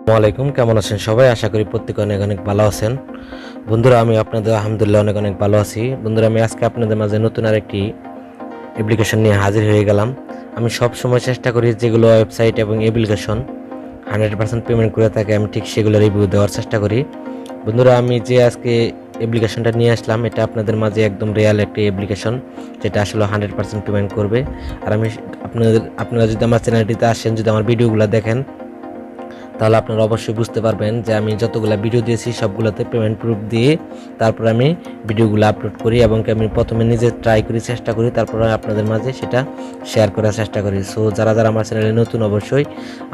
আসসালামাইকুম, কেমন আছেন সবাই? আশা করি প্রত্যেকে অনেক অনেক ভালো আছেন। বন্ধুরা, আমি আপনাদের আলহামদুলিল্লাহ অনেক অনেক ভালো আছি। বন্ধুরা, আমি আজকে আপনাদের মাঝে নতুন আরেকটি অ্যাপ্লিকেশন নিয়ে হাজির হয়ে গেলাম। আমি সব সময় চেষ্টা করি যেগুলো ওয়েবসাইট এবং অ্যাপ্লিকেশন 100% পেমেন্ট করে থাকে, আমি ঠিক সেগুলো রিভিউ দেওয়ার চেষ্টা করি। বন্ধুরা, আমি যে আজকে অ্যাপ্লিকেশনটা নিয়ে আসলাম, এটা আপনাদের মাঝে একদম রিয়াল একটি অ্যাপ্লিকেশন, যেটা আসলে 100% পেমেন্ট করবে। আর আমি আপনারা যদি আমার চ্যানেলটিতে আসেন, যদি আমার ভিডিওগুলো দেখেন, তাহলে আপনারা অবশ্যই বুঝতে পারবেন যে আমি যতগুলো ভিডিও দিয়েছি সবগুলোতে পেমেন্ট প্রুফ দিয়ে তারপর আমি ভিডিওগুলো আপলোড করি, এবং আমি প্রথমে নিজে ট্রাই করি, চেষ্টা করি, তারপর আপনাদের মাঝে সেটা শেয়ার করার চেষ্টা করি। সো যারা যারা আমার চ্যানেলে নতুন, অবশ্যই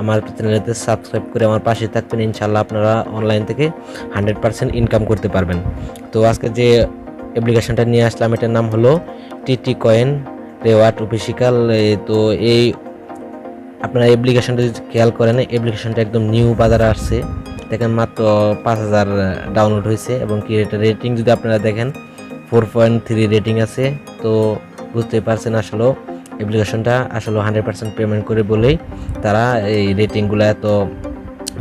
আমার চ্যানেলেতে সাবস্ক্রাইব করে আমার পাশে থাকবেন। ইনশাল্লাহ আপনারা অনলাইন থেকে 100% ইনকাম করতে পারবেন। তো আজকে যে অ্যাপ্লিকেশনটা নিয়ে আসলাম, এটার নাম হলো TTCoin রেওয়ার্ড অফিসিয়াল। তো এই আপনারা অ্যাপ্লিকেশনটা যদি খেয়াল করেন, অ্যাপ্লিকেশনটা একদম নিউ বাজারে আসছে। দেখেন মাত্র 5000 ডাউনলোড হয়েছে, এবং কি এটা রেটিং যদি আপনারা দেখেন 4.3 রেটিং আছে। তো বুঝতেই পারছেন আসলে অ্যাপ্লিকেশনটা আসলে 100% পেমেন্ট করে বলেই তারা এই রেটিংগুলো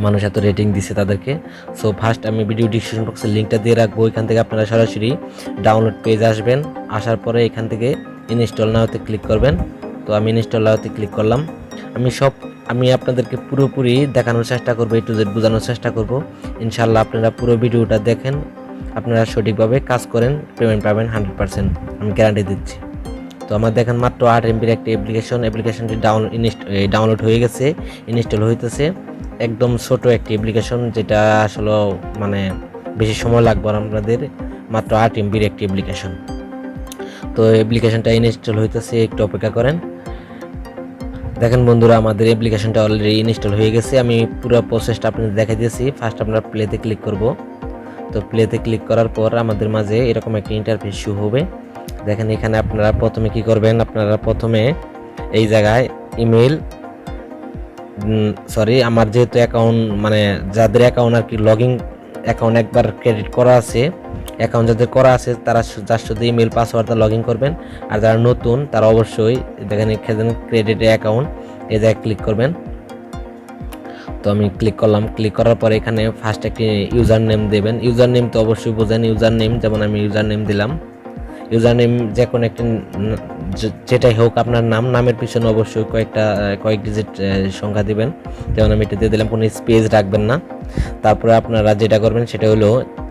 মানুষ এত রেটিং দিছে তাদেরকে। সো ফার্স্ট আমি ভিডিও ডিসক্রিপশন বক্সে লিঙ্কটা দিয়ে রাখবো, এখান থেকে আপনারা সরাসরি ডাউনলোড পেজ আসবেন। আসার পরে এখান থেকে ইনস্টল নাওতে ক্লিক করবেন। তো আমি ইনস্টল নাওতে ক্লিক করলাম। আমি আপনাদেরকে পুরোপুরি দেখানোর চেষ্টা করবো, একটু বোঝানোর চেষ্টা করব। ইনশাল্লাহ আপনারা পুরো ভিডিওটা দেখেন, আপনারা সঠিকভাবে কাজ করেন, পেমেন্ট পাবেন 100%, আমি গ্যারান্টি দিচ্ছি। তো আমার দেখেন মাত্র 8 MB একটি অ্যাপ্লিকেশনটি ডাউনলোড হয়ে গেছে, ইনস্টল হইতেছে। একদম ছোট একটি অ্যাপ্লিকেশন, যেটা আসলে মানে বেশি সময় লাগবে আপনাদের, মাত্র 8 MB একটি অ্যাপ্লিকেশন। তো অ্যাপ্লিকেশনটা ইনস্টল হইতেছে, একটু অপেক্ষা করেন। দেখেন বন্ধুরা, আমাদের অ্যাপ্লিকেশনটা অলরেডি ইনস্টল হয়ে গেছে। আমি পুরো প্রসেসটা আপনাদের দেখাই দিয়েছি। ফার্স্ট আমরা প্লেতে ক্লিক করব। তো প্লেতে ক্লিক করার পর আমাদের মাঝে এরকম একটা ইন্টারফেস শো হবে। দেখেন এখানে আপনারা প্রথমে কি করবেন, আপনারা প্রথমে এই জায়গায় ইমেল আমার যেহেতু অ্যাকাউন্ট, মানে যাদের অ্যাকাউন্ট আর কি লগইন অ্যাকাউন্ট একবার ক্রেডিট করা আছে, অ্যাকাউন্ট যাদের করা আছে তারা জাস্ট শুধু ইমেল পাসওয়ার্ডটা লগ ইন করবেন। আর যারা নতুন তারা অবশ্যই দেখেন ক্রেডিট অ্যাকাউন্ট, এই জায়গায় ক্লিক করবেন। তো আমি ক্লিক করলাম। ক্লিক করার পরে এখানে ফার্স্ট একটি ইউজার নেম দেবেন। ইউজার নেম তো অবশ্যই বোঝেন, ইউজার নেম, যেমন আমি ইউজার নেম দিলাম। ইউজার নেম যে কোনো একটি, যেটাই হোক আপনার নামের পিছনে অবশ্যই কয়েক ডিজিট সংখ্যা দিবেন। যেমন আমি এটা দিয়ে দিলাম, কোনো স্পেস রাখবেন না। তারপরে আপনারা যেটা করবেন সেটা হলো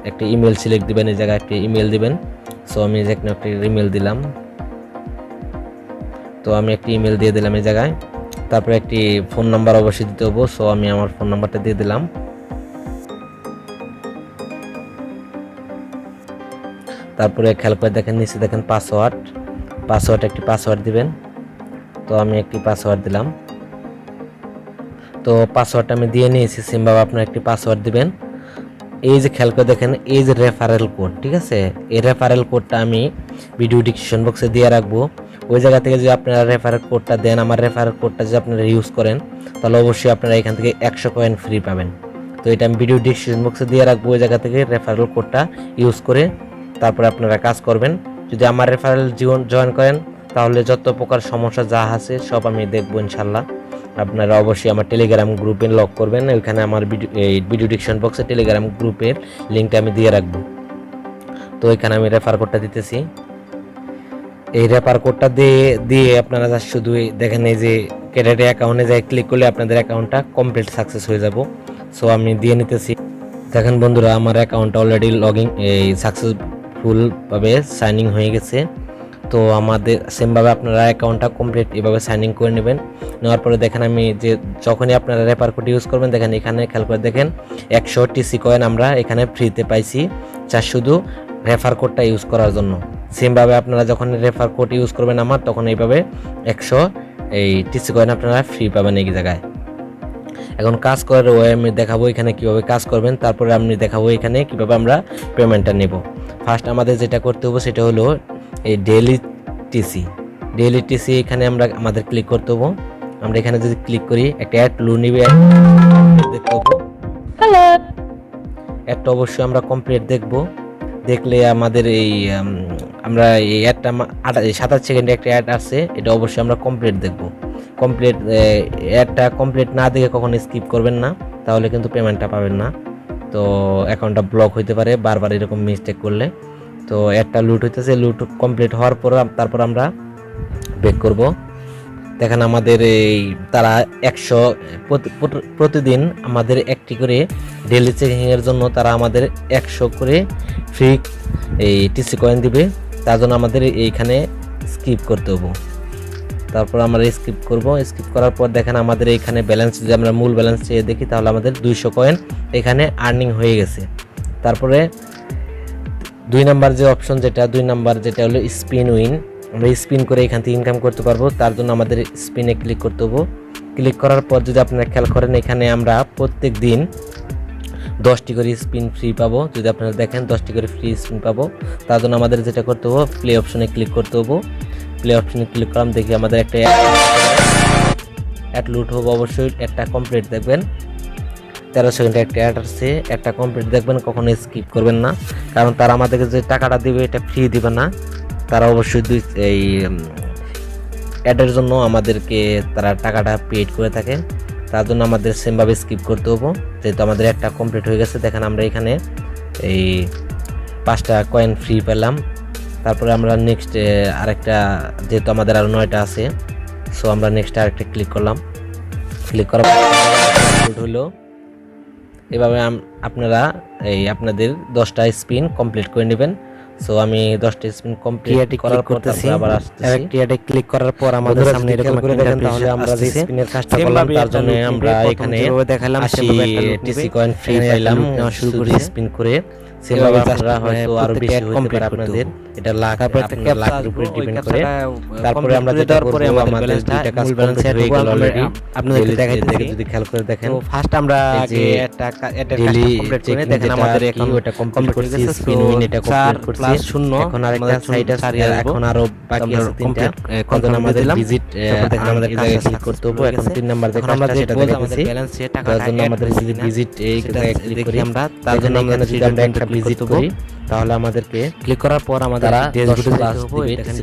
একটা ইমেল সিলেক্ট দিবেন, এই জায়গায় একটি ইমেল দিবেন। সো আমি যেখানে একটা ইমেল দিলাম, তো আমি একটি ইমেল দিয়ে দিলাম এই জায়গায়। তারপরে একটি ফোন নাম্বার অবশ্যই দিতে হবে। সো আমি আমার ফোন নাম্বারটা দিয়ে দিলাম। তারপরে খেয়াল করে দেখেন নিচে দেখেন পাসওয়ার্ড একটি পাসওয়ার্ড দিবেন। তো আমি একটি পাসওয়ার্ড দিলাম। তো পাসওয়ার্ডটা আমি দিয়ে নিয়েছি, সেমভাবে আপনার একটি পাসওয়ার্ড দিবেন। এই যে খেয়াল করে দেখেন, এই যে রেফারেল কোড, ঠিক আছে, এই রেফারেল কোডটা আমি ভিডিও ডিসক্রিপশন বক্সে দিয়ে রাখবো। ওই জায়গা থেকে যদি আপনারা রেফারেল কোডটা দেন, আমার রেফারেল কোডটা যদি আপনারা ইউজ করেন, তাহলে অবশ্যই আপনারা এখান থেকে 100 কয়েন ফ্রি পাবেন। তো এটা আমি ভিডিও ডিসক্রিপশন বক্সে দিয়ে রাখবো, ওই জায়গা থেকে রেফারেল কোডটা ইউজ করে তারপরে আপনারা কাজ করবেন। যদি আমার রেফারেল জয়েন করেন, তাহলে যত প্রকার সমস্যা যা আছে সব আমি দেখবো ইনশাল্লাহ। আপনারা অবশ্যই আমার টেলিগ্রাম গ্রুপে লগ করবেন, ওইখানে আমার ভিডিও ডিসক্রিপশন বক্সে টেলিগ্রাম গ্রুপের লিঙ্কটা আমি দিয়ে রাখবো। তো এখানে আমি রেফার কোডটা দিতেছি। এই রেফার কোডটা দিয়ে আপনারা শুধু দেখেন, এই যে ক্রেডিট অ্যাকাউন্টে যাই ক্লিক করলে আপনাদের অ্যাকাউন্টটা কমপ্লিট সাকসেস হয়ে যাব। সো আমি দিয়ে নিতেছি। দেখেন বন্ধুরা, আমার অ্যাকাউন্টটা অলরেডি সাকসেসফুলভাবে সাইন ইন হয়ে গেছে। তো আমাদের সেমভাবে আপনারা অ্যাকাউন্টটা কমপ্লিট এভাবে সাইন ইন করে নেবেন। নেওয়ার পরে দেখেন আমি যে যখনই আপনারা রেফার কোড ইউজ করবেন, দেখেন এখানে খেয়াল করে দেখেন 100 TC কয়েন আমরা এখানে ফ্রিতে পাইছি, যা শুধু রেফার কোডটা ইউজ করার জন্য। সেমভাবে আপনারা যখন রেফার কোড ইউজ করবেন আমার, তখন এইভাবে 100 TC কয়েন আপনারা ফ্রি পাবেন এই জায়গায়। এখন কাজ করার ওয়ে আমি দেখাবো এখানে কিভাবে কাজ করবেন, তারপরে আমি দেখাবো এখানে কিভাবে আমরা পেমেন্টটা নেব। ফার্স্ট আমাদের যেটা করতে হবে সেটা হলো এই ডেইলি টিসি এখানে আমাদের ক্লিক করতে হবে। আমরা এখানে যদি ক্লিক করি, একটা অ্যাড লো নিবে, দেখতে হবে। হ্যালো, অ্যাডটা অবশ্যই আমরা কমপ্লিট দেখব। দেখলে আমাদের আমরা এই অ্যাডটা 27 সেকেন্ডে একটা অ্যাড আছে, এটা অবশ্যই আমরা কমপ্লিট দেখব। অ্যাডটা কমপ্লিট না দেখে কখনো স্কিপ করবেন না। তাহলে কিন্তু পেমেন্টটা পাবেন না। তো অ্যাকাউন্টটা ব্লক হইতে পারে বারবার এরকম মিস্টেক করলে। তো একটা লুট হইতেছে, লুট কমপ্লিট হওয়ার পর তারপর আমরা ব্যাক করব। দেখেন আমাদের এই তারা 100 প্রতিদিন আমাদের একটি করে ডেইলি চেকিংয়ের জন্য তারা আমাদের 100 করে ফ্রি এই টিসি কয়েন দিবে। তার জন্য আমাদের এইখানে স্কিপ করতে হবে। তারপর আমরা স্কিপ করব। স্কিপ করার পর দেখেন আমাদের এইখানে ব্যালেন্স, যদি আমরা মূল ব্যালেন্স চেয়ে দেখি তাহলে আমাদের 200 কয়েন এখানে আর্নিং হয়ে গেছে। তারপরে 2 নাম্বার যে অপশন, যেটা 2 নাম্বার যেটা হলো স্পিন উইন, আমরা স্পিন করে এখান থেকে ইনকাম করতে পারবো। তার জন্য আমাদের স্পিনে ক্লিক করতে হবে। ক্লিক করার পর যদি আপনারা খেয়াল করেন এখানে আমরা প্রত্যেক দিন 10টি করে স্পিন ফ্রি পাবো। যদি আপনারা দেখেন 10টি করে ফ্রি স্পিন পাবো। তার জন্য আমাদের যেটা করতে হবে প্লে অপশনে ক্লিক করতে হবে। প্লে অপশনে ক্লিক করলাম, দেখি আমাদের একটা অ্যাড লুট হবে। অবশ্যই একটা কমপ্লিট দেখবেন, 13 সেকেন্ডে একটা অ্যাড আসছে, একটা কমপ্লিট দেখবেন, কখনো স্কিপ করবেন না। কারণ তারা আমাদেরকে যে টাকাটা দিবে এটা ফ্রি দিবে না, তারা অবশ্যই এই অ্যাডের জন্য আমাদেরকে তারা টাকাটা পেড করে থাকে। তার জন্য আমাদের সেমভাবে স্কিপ করতে হবে। যেহেতু আমাদের একটা কমপ্লিট হয়ে গেছে, দেখেন আমরা এখানে এই 5টা কয়েন ফ্রি পেলাম। তারপরে আমরা নেক্সট আরেকটা, যেহেতু আমাদের আরও 9টা আছে, সো আমরা নেক্সট আরেকটা ক্লিক করলাম। ক্লিক করার পর হলো এভাবে আপনারা এই আপনাদের 10টা স্পিন কমপ্লিট করে নেবেন। সো আমি 10টা স্পিন কমপ্লিট করার পর আবার আসতেছি। ক্রিয়েটে ক্লিক করার পর আমাদের সামনে এরকম করে দেখেন, তাহলে আমরা যে স্পিনের কাজটা করলাম তার জন্য আমরা এখানে দেখালাম টিসি কয়েন ফ্রি পাইলাম শুরু করে স্পিন করে। সেভাবে আপনারা হয়তো আরো বেশি হতে পারে আপনাদের, এটা লাখ লাখের উপরে ডিপেন্ড করে। তারপরে আমরা যেটা করব আমাদের 2টা কাজ ব্যালেন্স হয়ে গেল অলরেডি, আপনাদের দেখাইতে দেখে যদি খেয়াল করে দেখেন। তো ফার্স্ট আমরা আগে একটা কমপ্লিট করে দেখেন আমাদের এখন ওটা কমপ্লিট করছি, স্পিন উইন এটা কমপ্লিট করছি +0। এখন আরেকটা সাইড আছে, এখন আরো বাকি আছে 3টা। এখন আমাদের ভিজিট দেখেন আমাদের কাজটা ক্লিক করতে হবে। এখন 3 নাম্বার যে কাজটা সেটা দেখাইতেছি, ব্যালেন্সে টাকাটা তার জন্য আমাদের ভিজিট এই জায়গায় ক্লিক করি আমরা। তার জন্য আমরা যদি আমরা একটা ভিজিট করি তাহলে আমাদেরকে ক্লিক করার পর আমাদের ড্যাশবোর্ডে যেতে হবে। দেখেন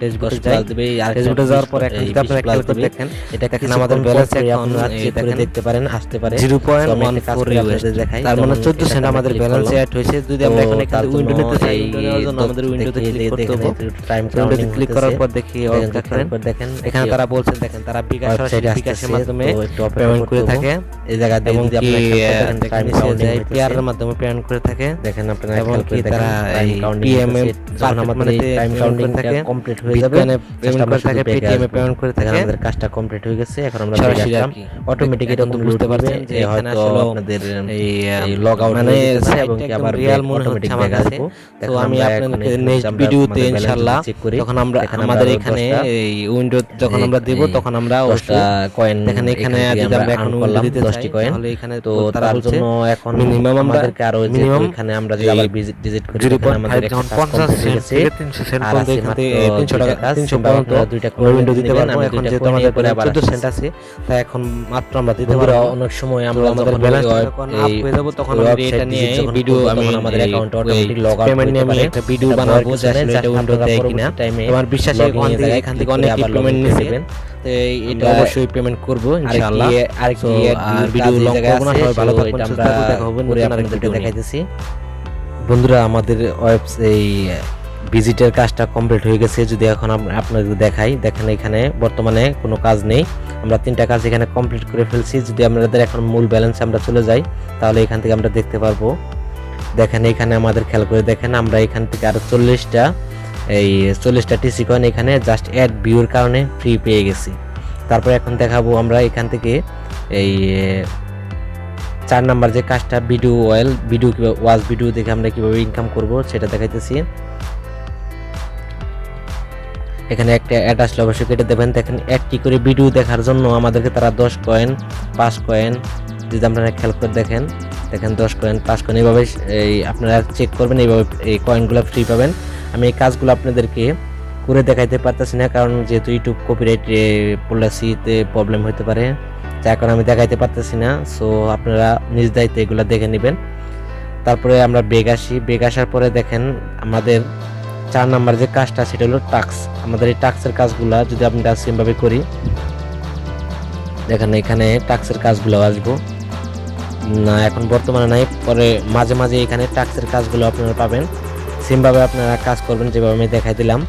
ড্যাশবোর্ডে দিবে, আর ড্যাশবোর্ডে যাওয়ার পর এখন যদি আপনারা খেয়াল করে দেখেন, এটা দেখেন আমাদের ব্যালেন্স আপনারা চেক করে দেখতে পারেন, আসতে পারে 0.14 দেখাই। তার মানে 14 সেন্ট আমাদের ব্যালেন্স অ্যাড হয়েছে। যদি আমরা এখানে উইন্ডো নিতে চাই, উইন্ডো নেওয়ার জন্য আমাদের উইন্ডোতে ক্লিক করতে হবে। টাইম কাউন্টিং ক্লিক করার পর দেখি দেখেন এখানে তারা বলছেন, দেখেন তারা বিকাশের মাধ্যমে পেমেন্ট করে থাকে। এই জায়গাতে যদি আপনারা টাইম কাউন্টিং পেয়ারের মাধ্যমে পেমেন্ট করে থাকে। দেখেন আপনারা খেয়াল করে তারা এই পিএমএ যখন আমাদের টাইম কাউন্টিং থাকে কমপ্লিট হয়ে যাবে, পেমেন্ট করে থাকে, পেটিএম এ পেমেন্ট করে থাকে। আমাদের কাজটা কমপ্লিট হয়ে গেছে। এখন আমরা অটোমেটিক এটা বুঝতে পারছেন যে হয়তো আপনাদের এই লগ আউট মানে আছে এবং কি আবার রিয়েল মনে হচ্ছে আমাদের কাছে। তো আমি আপনাদেরকে নেক্সট ভিডিওতে ইনশাআল্লাহ যখন আমরা আমাদের এখানে এই উইন্ডো যখন আমরা দেব তখন আমরা 10টা কয়েন দেখেন এখানে যদি আমরা এখন উইন্ডো দিতে চাই তাহলে এখানে তো তার জন্য এখন মিনিমাম আমাদেরকে আরো এখানে আমরা যদি আবার ভিজিট করি আমাদের এখন 50 সেন্ট থেকে 300 সেন্ট পর্যন্ত এখানে 300 টাকা 300 পর্যন্ত 2টা উইন্ডো দিতে পারবো। এখন যেহেতু আমাদের পরে আবার 14 সেন্ট আছে তাই এখন মাত্র আমরা দিতে পারবো। অনেক সময় আমরা আমাদের ব্যালেন্স যখন আপ হয়ে যাব তখন আমরা এটা নিয়ে ভিডিও আমি আমাদের অ্যাকাউন্টে অটোমেটিক লগ আউট পেমেন্ট নিয়ে আমি একটা ভিডিও বানাবো যে আসলে এটা উইন্ডো দেয় কিনা। আমার বিশ্বাস এখান থেকে অনেক পেমেন্ট নেবেন, তো এটা অবশ্যই পেমেন্ট করব ইনশাআল্লাহ। আরেকটি ভিডিও লং করব না, সবাই ভালো থাকবেন, সুস্থ থাকবেন, দেখা হবে পরে আপনাদেরকে দেখাইতেছি। বন্ধুরা আমাদের এই ভিজিটের কাজটা কমপ্লিট হয়ে গেছে। যদি এখন আপনাদের দেখাই, দেখেন এখানে বর্তমানে কোনো কাজ নেই, আমরা 3টা কাজ এখানে কমপ্লিট করে ফেলছি। যদি আমাদের এখন মূল ব্যালেন্স আমরা চলে যাই তাহলে এখান থেকে আমরা দেখতে পারবো। দেখেন এখানে আমাদের খেয়াল করে দেখেন আমরা এখান থেকে আরো 40টা টিসি কয়েন এখানে জাস্ট অ্যাড ভিউর কারণে ফ্রি পেয়ে গেছি। তারপর এখন দেখাবো আমরা এখান থেকে এই 4 নাম্বার যে কাজটা ভিডিও ওয়াচ ভিডিও দেখে আমরা কিভাবে ইনকাম করব সেটা দেখাইতেছি। এখানে একটা অ্যাড আসলে অবশ্যই কেটে দেবেন। দেখেন একটি করে ভিডিও দেখার জন্য আমাদেরকে তারা 10 কয়েন 5 কয়েন, যদি আপনারা খেয়াল করে দেখেন 10 কয়েন 5 কয়েন এইভাবে এই আপনারা চেক করবেন, এইভাবে এই কয়েনগুলো ফ্রি পাবেন। আমি এই কাজগুলো আপনাদেরকে করে দেখাইতে পারতেছি না, কারণ যেহেতু ইউটিউব কপিরাইট পলিসিতে প্রবলেম হতে পারে, যার কারণে আমি দেখাইতে পারতেছি না। সো আপনারা নিজ দায়িত্বে এগুলো দেখে নেবেন। তারপরে আমরা বেগ আসার পরে দেখেন আমাদের 4 নাম্বার যে কাজটা সেটা হলো টাস্ক। আমাদের এই টাস্কের কাজগুলো যদি আমরা সেমভাবে করি, দেখেন এখানে টাস্কের কাজগুলো আসবো। না এখন বর্তমানে নাই, পরে মাঝে মাঝে এখানে টাস্কের কাজগুলো আপনারা পাবেন। সেমভাবে আপনারা কাজ করবেন যেভাবে আমি দেখাই দিলাম।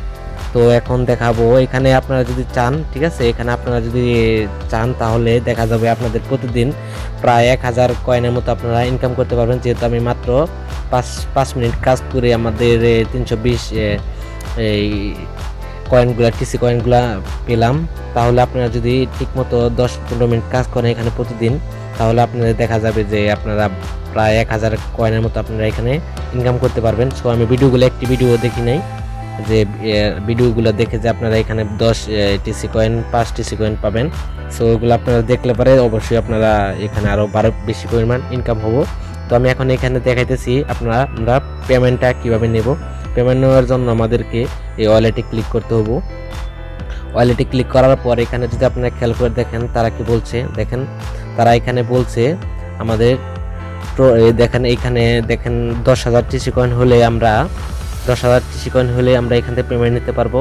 তো এখন দেখাবো এখানে আপনারা যদি চান, ঠিক আছে, এখানে আপনারা যদি চান তাহলে দেখা যাবে আপনাদের প্রতিদিন প্রায় 1000 কয়েনের মতো আপনারা ইনকাম করতে পারবেন। যেহেতু আমি মাত্র 5 মিনিট কাজ করে আমাদের 320 এই কয়েনগুলা টিসি কয়েনগুলা পেলাম। তাহলে আপনারা যদি ঠিকমতো 10-15 মিনিট কাজ করেন এখানে প্রতিদিন, তাহলে আপনাদের দেখা যাবে যে আপনারা প্রায় 1000 কয়েনের মতো আপনারা এখানে ইনকাম করতে পারবেন। সো আমি ভিডিওগুলো একটি ভিডিও দেখি নাই, যে ভিডিওগুলো দেখে যে আপনারা এখানে 10 টিসি কয়েন 5 টিসি কয়েন পাবেন। সো ওগুলো আপনারা দেখলে পরে অবশ্যই আপনারা এখানে আরও বেশি পরিমাণ ইনকাম হবো। তো আমি এখন এখানে দেখাইতেছি আমরা পেমেন্টটা কিভাবে নেব। পেমেন্ট নেওয়ার জন্য আমাদেরকে এই ওয়ালেটে ক্লিক করতে হবে। ওয়ালেটে ক্লিক করার পর এখানে যদি আপনারা খেয়াল করে দেখেন তারা কি বলছে, দেখেন তারা এখানে বলছে আমাদের দেখেন এইখানে দেখেন 10,000 টিসি কয়েন হলে আমরা 10,000 টিসি কয়েন হলে আমরা এখান থেকে পেমেন্ট নিতে পারবো।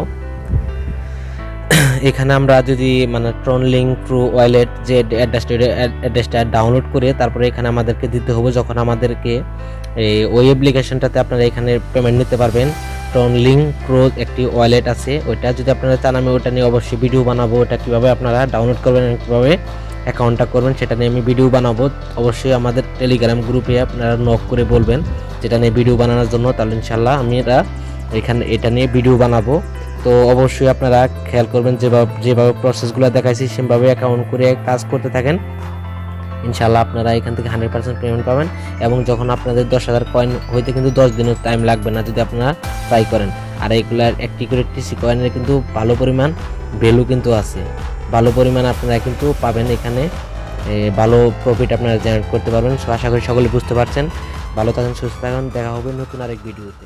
এখানে আমরা যদি মানে ট্রন লিঙ্ক ট্রু ওয়ালেট যে অ্যাড্রেসটা ডাউনলোড করে তারপরে এখানে আমাদেরকে দিতে হবে, যখন আমাদেরকে এই ওই অ্যাপ্লিকেশনটাতে আপনারা এখানে পেমেন্ট নিতে পারবেন। ট্রন লিঙ্ক প্রো একটি ওয়ালেট আছে, ওইটা যদি আপনারা চান আমি ওটা নিয়ে অবশ্যই ভিডিও বানাবো। ওটা কীভাবে আপনারা ডাউনলোড করবেন, কীভাবে অ্যাকাউন্টটা করবেন সেটা নিয়ে আমি ভিডিও বানাবো। অবশ্যই আমাদের টেলিগ্রাম গ্রুপে আপনারা নক করে বলবেন যেটা নিয়ে ভিডিও বানানোর জন্য, তাহলে ইনশাল্লাহ আমি এটা নিয়ে ভিডিও বানাবো। তো অবশ্যই আপনারা খেয়াল করবেন যেভাবে প্রসেসগুলো দেখাইছি সেভাবে অ্যাকাউন্ট করে কাজ করতে থাকেন। ইনশাল্লাহ আপনারা এখান থেকে 100% পেমেন্ট পাবেন। এবং যখন আপনাদের 10,000 কয়েন হইতে কিন্তু 10 দিনের টাইম লাগবে না যদি আপনারা ট্রাই করেন। আর এইগুলার একটি করে টিসি কয়েনের কিন্তু ভালো পরিমাণ ভ্যালু কিন্তু আছে, ভালো পরিমাণ আপনারা কিন্তু পাবেন এখানে, ভালো প্রফিট আপনারা জেনারেট করতে পারবেন। আশা করি সকলে বুঝতে পারছেন। ভালো থাকেন, সুস্থ থাকুন, দেখা হবে নতুন আরেক ভিডিওতে।